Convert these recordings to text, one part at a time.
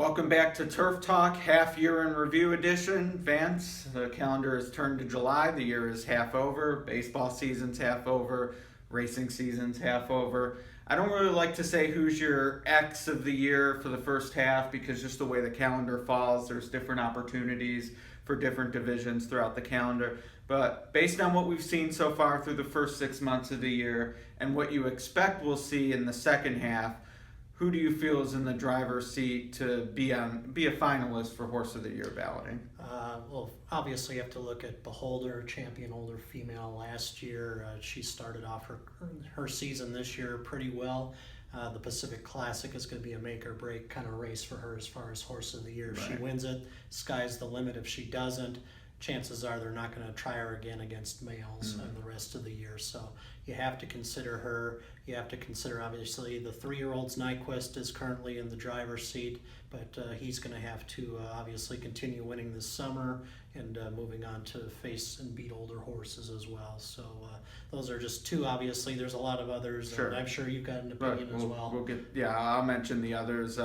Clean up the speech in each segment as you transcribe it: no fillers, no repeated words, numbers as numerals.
Welcome back to Turf Talk, half year in review edition. Vance, the calendar has turned to July. The year is half over. Baseball season's half over. Racing season's half over. I don't really like to say who's your X of the year for the first half because just the way the calendar falls, there's different opportunities for different divisions throughout the calendar. But based on what we've seen so far through the first 6 months of the year and what you expect we'll see in the second half, who do you feel is in the driver's seat to be a finalist for Horse of the Year balloting? Well, obviously you have to look at Beholder, champion older female last year. She started off her season this year pretty well. The Pacific Classic is going to be a make or break kind of race for her as far as Horse of the Year. If she wins it, sky's the limit. If she doesn't, chances are they're not going to try her again against males the rest of the year. So you have to consider her. You have to consider, obviously, the 3-year-old's Nyquist is currently in the driver's seat, but he's going to have to obviously continue winning this summer and moving on to face and beat older horses as well. So those are just two. Obviously, there's a lot of others. Sure. And I'm sure you've got an opinion as well. I'll mention the others.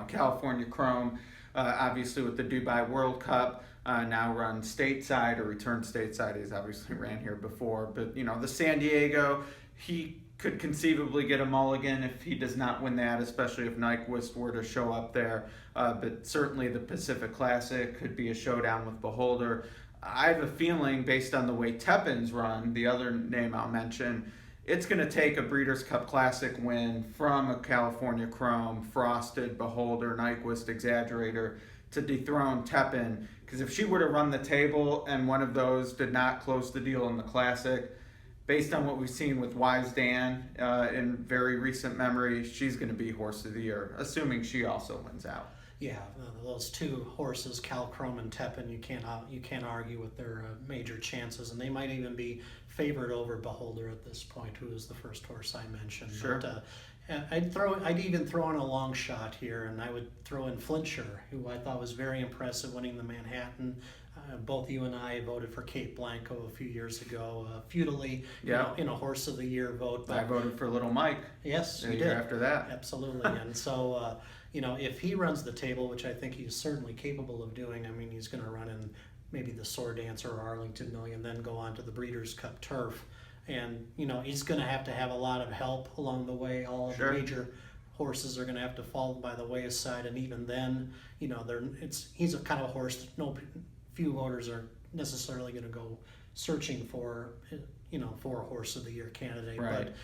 California Chrome, obviously with the Dubai World Cup. Now run stateside or returned stateside. He's obviously ran here before, but the San Diego, he could conceivably get a mulligan if he does not win that, especially if Nyquist were to show up there. But certainly the Pacific Classic could be a showdown with Beholder. I have a feeling, based on the way Tepin's run, the other name I'll mention, it's going to take a Breeders' Cup Classic win from a California Chrome, Frosted, Beholder, Nyquist, Exaggerator to dethrone Tepin. Because if she were to run the table and one of those did not close the deal in the Classic, based on what we've seen with Wise Dan in very recent memory, she's going to be Horse of the Year, assuming she also wins out. Yeah, those two horses, Cal Chrome and Tepin, you can't argue with their major chances, and they might even be favored over Beholder at this point, who is the first horse I mentioned. Sure. But, I'd even throw in a long shot here, and I would throw in Flintshire, who I thought was very impressive, winning the Manhattan. Both you and I voted for Kate Blanco a few years ago, futilely, in a Horse of the Year vote. But I voted for Little Mike. Yes, you the did. year after that. Absolutely, and so if he runs the table, which I think he's certainly capable of doing, I mean, he's going to run in maybe the Sword Dancer or Arlington Million, then go on to the Breeders' Cup Turf. And, he's going to have a lot of help along the way. All of the major horses are going to have to fall by the wayside. And even then, he's a kind of horse that few voters are necessarily going to go searching for, for a Horse of the Year candidate. Right. But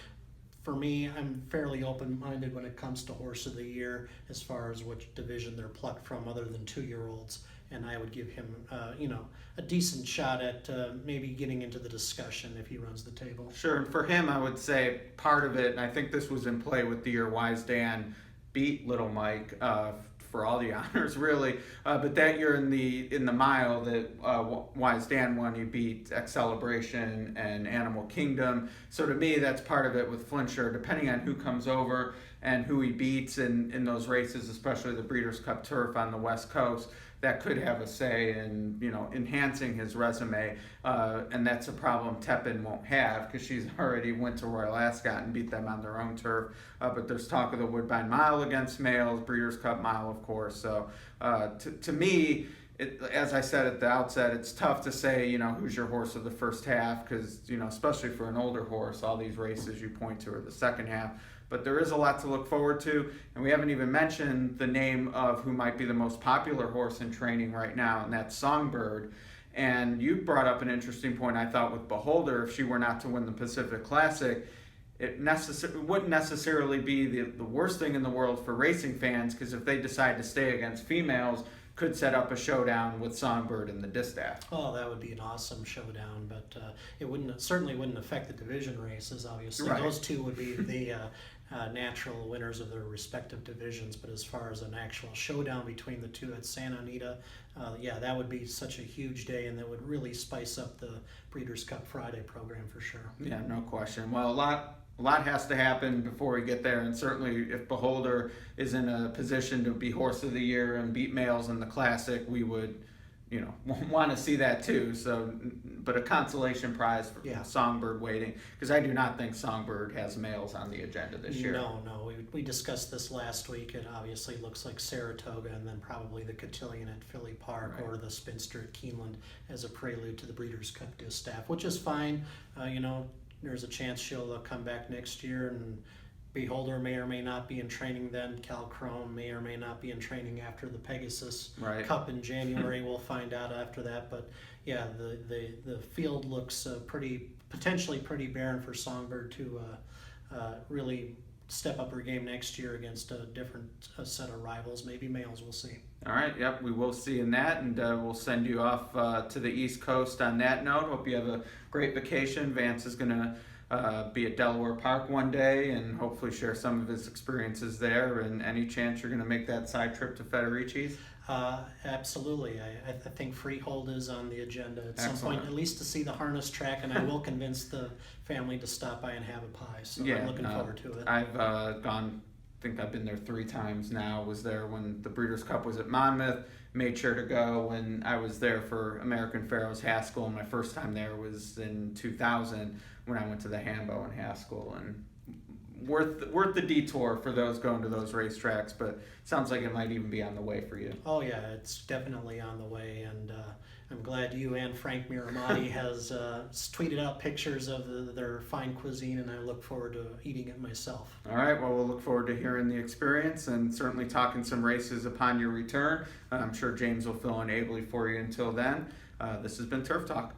for me, I'm fairly open-minded when it comes to Horse of the Year as far as which division they're plucked from other than 2-year-olds. And I would give him, a decent shot at maybe getting into the discussion if he runs the table. Sure, and for him, I would say part of it, and I think this was in play with the year Wise Dan beat Little Mike for all the honors, really. But that year in the mile that Wise Dan won, he beat X Celebration and Animal Kingdom. So to me, that's part of it with Flintshire, depending on who comes over and who he beats in those races, especially the Breeders' Cup Turf on the West Coast. That could have a say in enhancing his resume, and that's a problem Tepin won't have because she's already went to Royal Ascot and beat them on their own turf. But there's talk of the Woodbine Mile against males, Breeders' Cup Mile, of course. So to me, as I said at the outset, it's tough to say who's your horse of the first half because especially for an older horse, all these races you point to are the second half. But there is a lot to look forward to, and we haven't even mentioned the name of who might be the most popular horse in training right now, and that's Songbird. And you brought up an interesting point, I thought, with Beholder. If she were not to win the Pacific Classic, it wouldn't necessarily be the worst thing in the world for racing fans, because if they decide to stay against females, could set up a showdown with Songbird and the Distaff. Oh, that would be an awesome showdown, but it certainly wouldn't affect the division races, obviously. Right. Those two would be the natural winners of their respective divisions, but as far as an actual showdown between the two at Santa Anita, that would be such a huge day, and that would really spice up the Breeders' Cup Friday program for sure. Yeah, no question. Well, a lot has to happen before we get there, and certainly if Beholder is in a position to be Horse of the Year and beat males in the Classic, we would want to see that too. So, but a consolation prize for Songbird waiting, because I do not think Songbird has males on the agenda this year. No. We discussed this last week. It obviously looks like Saratoga and then probably the Cotillion at Philly Park or the Spinster at Keeneland as a prelude to the Breeders' Cup Distaff, which is fine. There's a chance she'll come back next year, and Beholder may or may not be in training then. Cal Chrome may or may not be in training after the Pegasus Cup in January. We'll find out after that. But yeah, the field looks potentially pretty barren for Songbird to really step up her game next year against a different set of rivals, maybe males. We'll see. All right, yep, we will see in that, and we'll send you off to the East Coast on that note. Hope you have a great vacation. Vance is going to be at Delaware Park one day and hopefully share some of his experiences there. And any chance you're going to make that side trip to Federici's? Absolutely. I think Freehold is on the agenda at some point, at least to see the harness track, and I will convince the family to stop by and have a pie. So I'm looking forward to it. I've gone, I think I've been there 3 times now. Was there when the Breeders' Cup was at Monmouth, made sure to go when I was there for American Pharoah's Haskell, and my first time there was in 2000 when I went to the Hambo in Haskell, and worth the detour for those going to those racetracks, but sounds like it might even be on the way for you. Oh yeah, it's definitely on the way, and I'm glad you and Frank Miramati has tweeted out pictures of their fine cuisine, and I look forward to eating it myself. All right, well, we'll look forward to hearing the experience and certainly talking some races upon your return. I'm sure James will fill in ably for you until then. This has been Turf Talk.